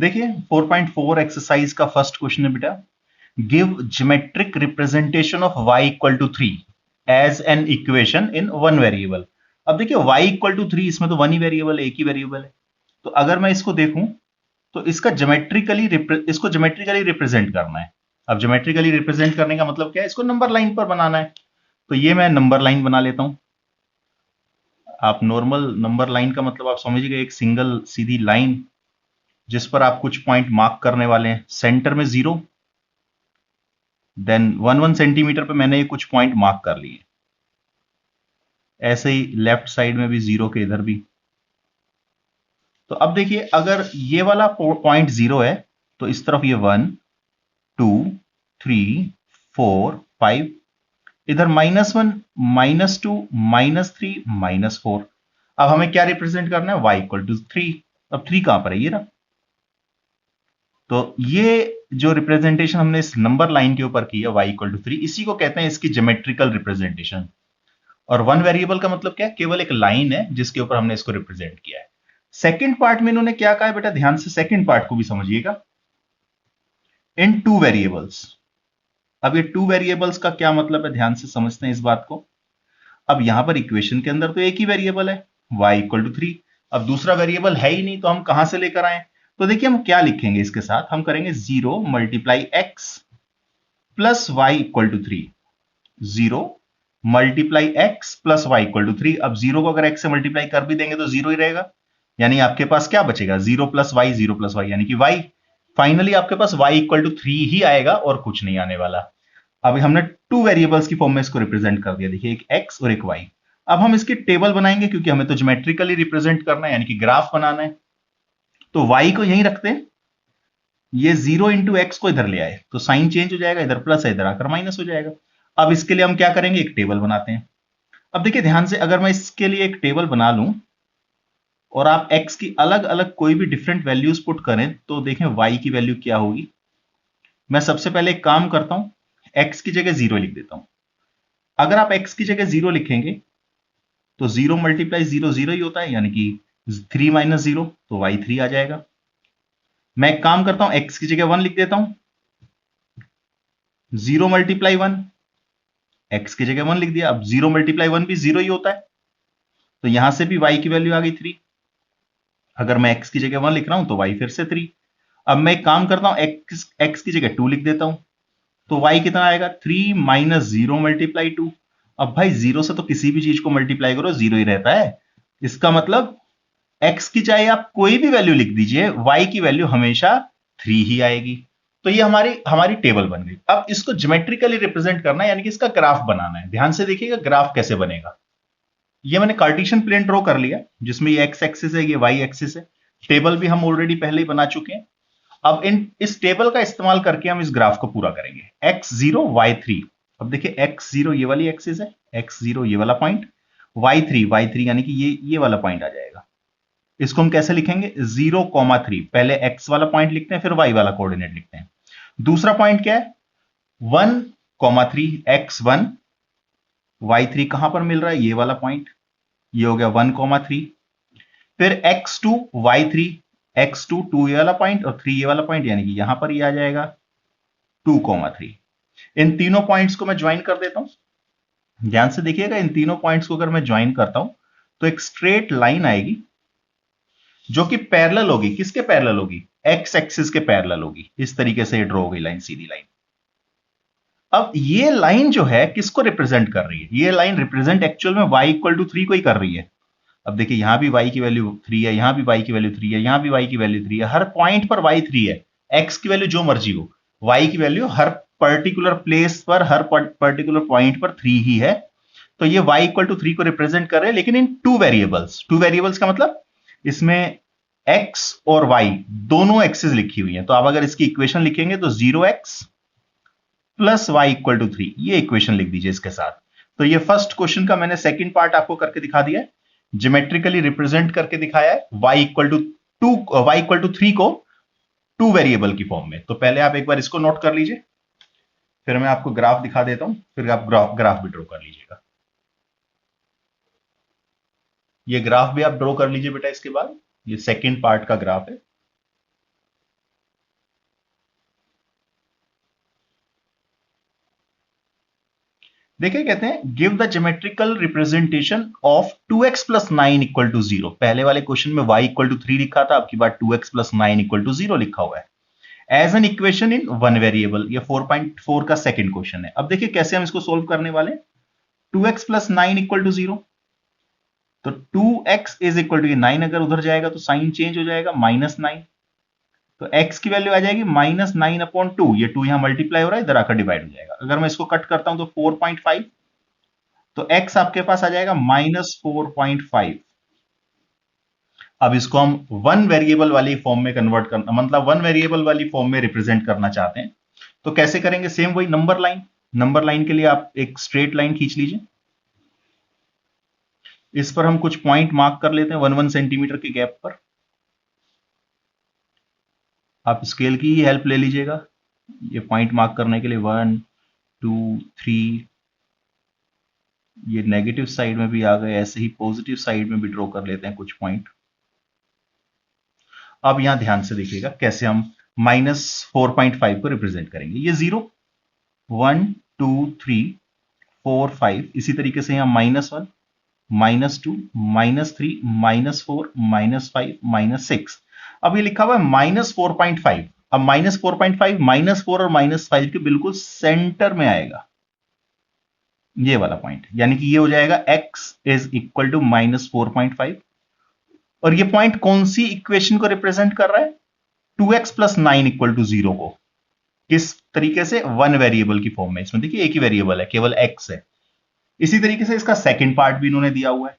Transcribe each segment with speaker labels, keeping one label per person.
Speaker 1: देखिए 4.4 एक्सरसाइज का first question है बेटा, give geometric representation of y equal to 3 as an equation in one variable. अब देखिए y इक्वल टू 3, इसमें तो वन ही वेरिएबल है, एक ही वेरिएबल है। तो अगर मैं इसको देखूं तो इसको ज्योमेट्रिकली रिप्रेजेंट करना है। अब ज्योमेट्रिकली रिप्रेजेंट करने का मतलब क्या है, इसको नंबर लाइन पर बनाना है। तो ये मैं नंबर लाइन बना लेता हूं। आप नॉर्मल नंबर लाइन का मतलब आप समझिएगा, एक सिंगल सीधी लाइन जिस पर आप कुछ पॉइंट मार्क करने वाले हैं। सेंटर में 0, देन 1 सेंटीमीटर पे मैंने ये कुछ पॉइंट मार्क कर लिए। ऐसे ही लेफ्ट साइड में भी 0 के इधर भी। तो अब देखिए, अगर ये वाला पॉइंट 0 है तो इस तरफ ये 1 2 3 4 5, इधर -1 -2 -3 -4। अब हमें क्या रिप्रेजेंट करना है, y इक्वल टू 3। अब 3 कहां पर है, ये रहा। तो ये जो रिप्रेजेंटेशन हमने इस नंबर लाइन के ऊपर की है y इक्वल टू 3, इसी को कहते हैं इसकी ज्योमेट्रिकल रिप्रेजेंटेशन। और वन वेरिएबल का मतलब क्या है, केवल एक लाइन है जिसके ऊपर हमने इसको रिप्रेजेंट किया है। सेकंड पार्ट में इन्होंने क्या कहा है बेटा, ध्यान से सेकंड पार्ट को भी समझिएगा। इन टू वेरिएबल्स। अब ये टू वेरिएबल्स का क्या मतलब है, ध्यान से समझते हैं इस बात को। अब यहां पर इक्वेशन के अंदर तो एक ही वेरिएबल है y इक्वल टू 3। अब दूसरा वेरिएबल है ही नहीं, तो हम कहां से लेकर आए। तो देखिए हम क्या लिखेंगे इसके साथ, हम करेंगे 0 multiply x plus y equal to 3। 0 multiply x plus y equal to 3। अब 0 को अगर x से मल्टीप्लाई कर भी देंगे तो 0 ही रहेगा, यानी आपके पास क्या बचेगा, 0 प्लस वाई, 0 प्लस वाई यानी कि y। फाइनली आपके पास y इक्वल टू 3 ही आएगा और कुछ नहीं आने वाला। अब हमने टू वेरिएबल्स की फॉर्म में इसको रिप्रेजेंट कर दिया, देखिए एक x और एक y। अब हम इसकी टेबल बनाएंगे क्योंकि हमें तो ज्योमेट्रिकली रिप्रेजेंट करना है, यानी कि ग्राफ बनाना है। तो y को यहीं रखते हैं, ये 0 इंटू एक्स को इधर ले आए तो साइन चेंज हो जाएगा, इधर प्लस है इधर आकर माइनस हो जाएगा। अब इसके लिए हम क्या करेंगे, एक टेबल बनाते हैं। अब देखिए ध्यान से, अगर मैं इसके लिए एक टेबल बना लूं और आप x की अलग अलग कोई भी डिफरेंट वैल्यूज पुट करें तो देखें y की वैल्यू क्या होगी। मैं सबसे पहले एक काम करता हूं, x की जगह 0 लिख देता हूं। अगर आप x की जगह 0 लिखेंगे तो 0 मल्टीप्लाई 0 0 ही होता है, यानी कि 3 माइनस 0, तो y 3 आ जाएगा। मैं एक काम करता हूं, x की जगह 1 लिख देता हूं। 0 मल्टीप्लाई 1, x की जगह 1 लिख दिया। अब 0 मल्टीप्लाई 1 भी 0 ही होता है, तो यहां से भी y की वैल्यू आ गई 3। अगर मैं x की जगह 1 लिख रहा हूं तो y फिर से 3। अब मैं एक काम करता हूं, x की जगह 2 लिख देता हूं, तो y कितना आएगा, 3 माइनस 0 मल्टीप्लाई 2। अब भाई 0 से तो किसी भी चीज को मल्टीप्लाई करो 0 ही रहता है। इसका मतलब x की चाहे आप कोई भी वैल्यू लिख दीजिए, y की वैल्यू हमेशा 3 ही आएगी। तो ये हमारी हमारी टेबल बन गई। अब इसको ज्योमेट्रिकली रिप्रेजेंट करना है, यानी कि इसका ग्राफ बनाना है। ध्यान से देखिएगा ग्राफ कैसे बनेगा। ये मैंने कार्टेशियन प्लेन ड्रॉ कर लिया, जिसमें ये एक्स एक्सिस है, ये वाई एक्सिस है। टेबल भी हम ऑलरेडी पहले ही बना चुके हैं। अब इस टेबल का इस्तेमाल करके हम इस ग्राफ को पूरा करेंगे। x0 y3। अब देखिए x0 ये वाली एक्सिस है, x0 ये वाला पॉइंट, y3 यानी कि ये वाला पॉइंट आ जाएगा। इसको हम कैसे लिखेंगे, 0,3। पहले x वाला पॉइंट लिखते हैं, फिर y वाला कोऑर्डिनेट लिखते हैं। दूसरा पॉइंट क्या है, 1,3 x1। y3 कहां पर मिल रहा है, ये वाला पॉइंट, ये हो गया 1,3। फिर x2 y3, x2 2 ये वाला पॉइंट और 3 ये वाला पॉइंट, यानी कि यहां पर ये आ जाएगा 2,3। इन तीनों पॉइंट्स को मैं ज्वाइन कर देता हूं। ध्यान से देखिएगा, इन तीनों पॉइंट्स को अगर मैं ज्वाइन करता हूं तो एक स्ट्रेट लाइन आएगी जो कि पैरेलल होगी। किसके पैरेलल होगी, एक्स एक्सिस के पैरेलल होगी। इस तरीके से ड्रॉ होगी लाइन, सीधी लाइन। अब ये लाइन जो है किसको रिप्रेजेंट कर रही है, ये लाइन रिप्रेजेंट एक्चुअल में y इक्वल टू 3 को ही कर रही है। अब देखिए यहां भी y की वैल्यू 3 है, यहां भी y की वैल्यू 3 है, यहां भी y की वैल्यू 3 है। हर पॉइंट पर y 3 है। x की वैल्यू जो मर्जी हो, y की वैल्यू हर पर्टिकुलर प्लेस पर, हर पर्टिकुलर पॉइंट पर 3 ही है। तो ये y इक्वल टू 3 को रिप्रेजेंट कर रहे हैं, लेकिन इन टू वेरिएबल्स। टू वेरिएबल्स का मतलब इसमें x और y दोनों एक्सिस लिखी हुई है। तो आप अगर इसकी इक्वेशन लिखेंगे तो 0x plus y equal to 3, ये इक्वेशन लिख दीजिए इसके साथ। तो ये फर्स्ट क्वेश्चन का मैंने सेकंड पार्ट आपको करके दिखा दिया है, ज्योमेट्रिकली रिप्रेजेंट करके दिखाया है y equal to 2, y equal to 3 को टू वेरिएबल की फॉर्म में। तो पहले आप एक बार इसको नोट कर लीजिए, फिर मैं आपको ग्राफ दिखा देता हूं, फिर आप ग्राफ भी ड्रॉ कर लीजिएगा। ये ग्राफ भी आप ड्रॉ कर लीजिए बेटा इसके बाद। ये सेकंड पार्ट का ग्राफ है। देखिए कहते हैं give the geometrical representation of 2x plus 9 equal to 0। पहले वाले क्वेश्चन में y इक्वल टू 3 लिखा था, आपकी बार 2x प्लस 9 इक्वल टू 0 लिखा हुआ है as an equation in one variable. ये 4.4 का सेकंड क्वेश्चन है। अब देखिए कैसे हम इसको सोल्व करने वाले। 2x प्लस 9 इक्वल टू 0, तो 2x इज इक्वल टू 9, अगर उधर जाएगा तो साइन चेंज हो जाएगा -9, तो x की वैल्यू आ जाएगी -9/2। ये 2 यहां मल्टीप्लाई हो रहा है, इधर आकर डिवाइड हो जाएगा। अगर मैं इसको कट करता हूं तो 4.5, तो x आपके पास आ जाएगा -4.5। अब इसको हम वन वेरिएबल वाली फॉर्म में कन्वर्ट करना, मतलब वन वेरिएबल वाली फॉर्म में रिप्रेजेंट करना चाहते हैं, तो कैसे करेंगे। सेम वही नंबर लाइन। नंबर लाइन के लिए आप एक स्ट्रेट लाइन खींच लीजिए। इस पर हम कुछ पॉइंट मार्क कर लेते हैं 1-1 सेंटीमीटर के गैप पर। आप स्केल की ही हेल्प ले लीजिएगा ये पॉइंट मार्क करने के लिए। 1 2 3, ये नेगेटिव साइड में भी आ गए, ऐसे ही पॉजिटिव साइड में भी ड्रॉ कर लेते हैं कुछ पॉइंट। अब यहां ध्यान से देखिएगा कैसे हम -4.5 को रिप्रेजेंट करेंगे। ये 0 1 2 3 4 5, इसी तरीके से यहां -1 -2 -3 -4 -5 -6। अब ये लिखा हुआ है -4.5। अब -4.5 -4 और -5 के बिल्कुल सेंटर में आएगा ये वाला पॉइंट, यानी कि ये हो जाएगा x इज इक्वल टू -4.5। और ये पॉइंट कौन सी इक्वेशन को रिप्रेजेंट कर रहा है। 2x प्लस 9 इक्वल टू 0 को। किस तरीके से, वन वेरिएबल की फॉर्म में। इसमें देखिए एक ही वेरिएबल है, केवल x है। इसी तरीके से इसका सेकंड पार्ट भी इन्होंने दिया हुआ है।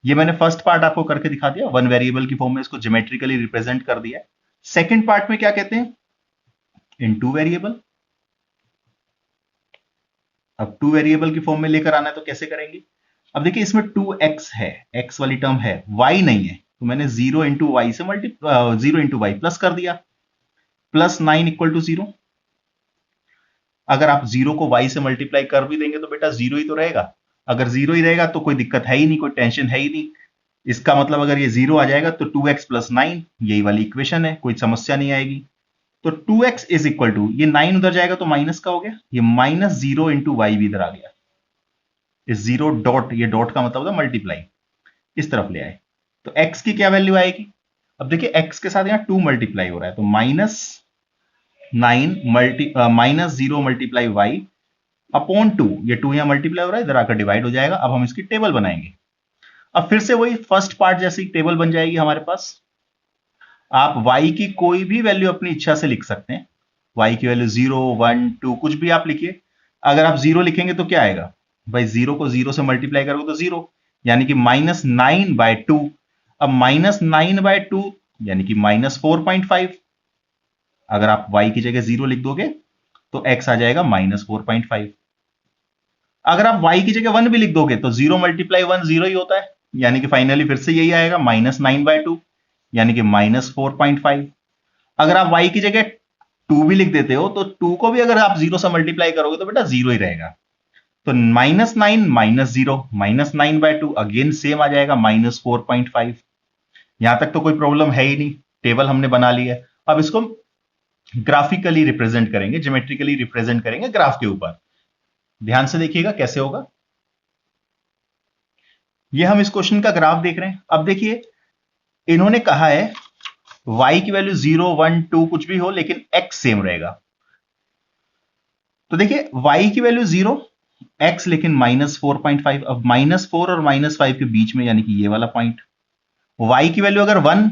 Speaker 1: ये मैंने फर्स्ट पार्ट आपको करके दिखा दिया, वन वेरिएबल की फॉर्म में इसको ज्योमेट्रिकली रिप्रेजेंट कर दिया है। सेकंड पार्ट में क्या कहते हैं, इन टू वेरिएबल। अब टू वेरिएबल की फॉर्म में लेकर आना है तो कैसे करेंगे। अब देखिए इसमें 2x है, x वाली टर्म है, y नहीं है, तो मैंने 0 इंटू वाई से 0 इंटू वाई प्लस कर दिया, प्लस 9 इक्वल टू 0। अगर आप 0 को y से मल्टीप्लाई कर भी देंगे तो बेटा 0 ही तो रहेगा। अगर 0 ही रहेगा तो कोई दिक्कत है ही नहीं, कोई टेंशन है ही नहीं। इसका मतलब अगर ये 0 आ जाएगा तो 2x प्लस 9, यही वाली इक्वेशन है, कोई समस्या नहीं आएगी। तो 2x इज इक्वल टू, ये 9 उधर जाएगा तो माइनस का हो गया, ये -0 इंटू वाई भी इधर आ गया। इस 0 डॉट, ये डॉट का मतलब होता है मल्टीप्लाई, इस तरफ ले आए तो x की क्या वैल्यू आएगी। अब देखिए x के साथ यहां 2 मल्टीप्लाई हो रहा है, तो -0 मल्टीप्लाई y अपॉन 2, ये 2 यहां मल्टीप्लाई हो रहा है, इधर आकर डिवाइड हो जाएगा। अब हम इसकी टेबल बनाएंगे। अब फिर से वही फर्स्ट पार्ट जैसी टेबल बन जाएगी हमारे पास। आप y की कोई भी वैल्यू अपनी इच्छा से लिख सकते हैं। y की वैल्यू 0 1 2 कुछ भी आप लिखिए। अगर आप 0 लिखेंगे तो क्या आएगा भाई, 0 को 0 से मल्टीप्लाई करोगे तो 0, यानी कि -9/2। अब -9/2 यानी कि -4.5। अगर आप y की जगह 0 लिख दोगे तो x आ जाएगा -4.5। अगर आप y की जगह 1 भी लिख दोगे तो 0 मल्टीप्लाई 1 0 ही होता है, यानी कि फाइनली फिर से यही आएगा -9/2, यानी कि -4.5। अगर आप y की जगह 2 भी लिख देते हो तो 2 को भी अगर आप 0 से मल्टीप्लाई करोगे तो बेटा 0 ही रहेगा। तो -9 -0 -9/2, अगेन सेम आ जाएगा -4.5। यहां तक तो कोई प्रॉब्लम है ही नहीं, टेबल हमने बना ली है। अब इसको ग्राफिकली रिप्रेजेंट करेंगे, ज्योमेट्रिकली रिप्रेजेंट करेंगे ग्राफ के ऊपर। ध्यान से देखिएगा कैसे होगा। ये हम इस क्वेश्चन का ग्राफ देख रहे हैं। अब देखिए इन्होंने कहा है y की वैल्यू 0 1 2 कुछ भी हो, लेकिन x सेम रहेगा। तो देखिए y की वैल्यू 0, x लेकिन -4.5। अब -4 और -5 के बीच में, यानी कि ये वाला पॉइंट। y की वैल्यू अगर 1,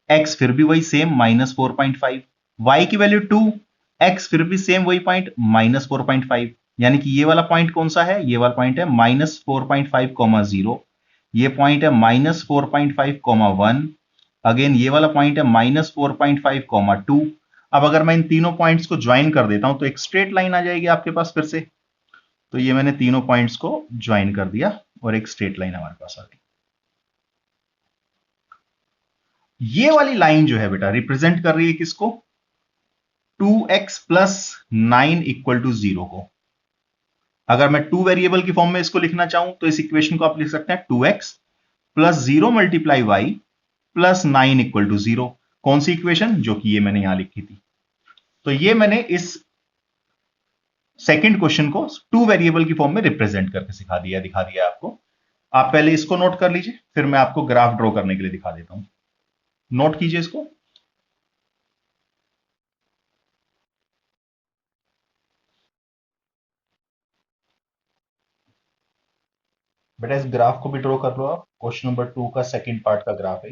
Speaker 1: x फिर भी वही सेम -4.5। y की वैल्यू 2, x फिर भी सेम वही पॉइंट -4.5। यानी कि ये वाला पॉइंट कौन सा है, ये वाला पॉइंट है -4.5, 0। ये पॉइंट है -4.5, 1। अगेन ये वाला पॉइंट है -4.5, 2। अब अगर मैं इन तीनों पॉइंट्स को ज्वाइन कर देता हूं तो एक स्ट्रेट लाइन आ जाएगी आपके पास फिर से। तो ये मैंने तीनों पॉइंट्स को ज्वाइन कर दिया और एक स्ट्रेट लाइन हमारे पास आ गई। ये वाली लाइन जो है बेटा रिप्रेजेंट कर रही है किसको, 2x प्लस 9 इक्वल टू 0 को। अगर मैं टू वेरिएबल की फॉर्म में इसको लिखना चाहूं तो इस इक्वेशन को आप लिख सकते हैं 2x plus 0 multiply y plus 9 equal to 0। कौन सी इक्वेशन, जो कि ये मैंने यहां लिखी थी। तो ये मैंने इस सेकंड क्वेश्चन को टू वेरिएबल की फॉर्म में रिप्रेजेंट करके दिखा दिया आपको। आप पहले इसको नोट कर लीजिए, फिर मैं आपको ग्राफ ड्रॉ करने के लिए दिखा देता हूं। नोट कीजिए इसको। बेटा इस ग्राफ को भी ड्रॉ कर लो आप। क्वेश्चन नंबर 2 का सेकंड पार्ट का ग्राफ है।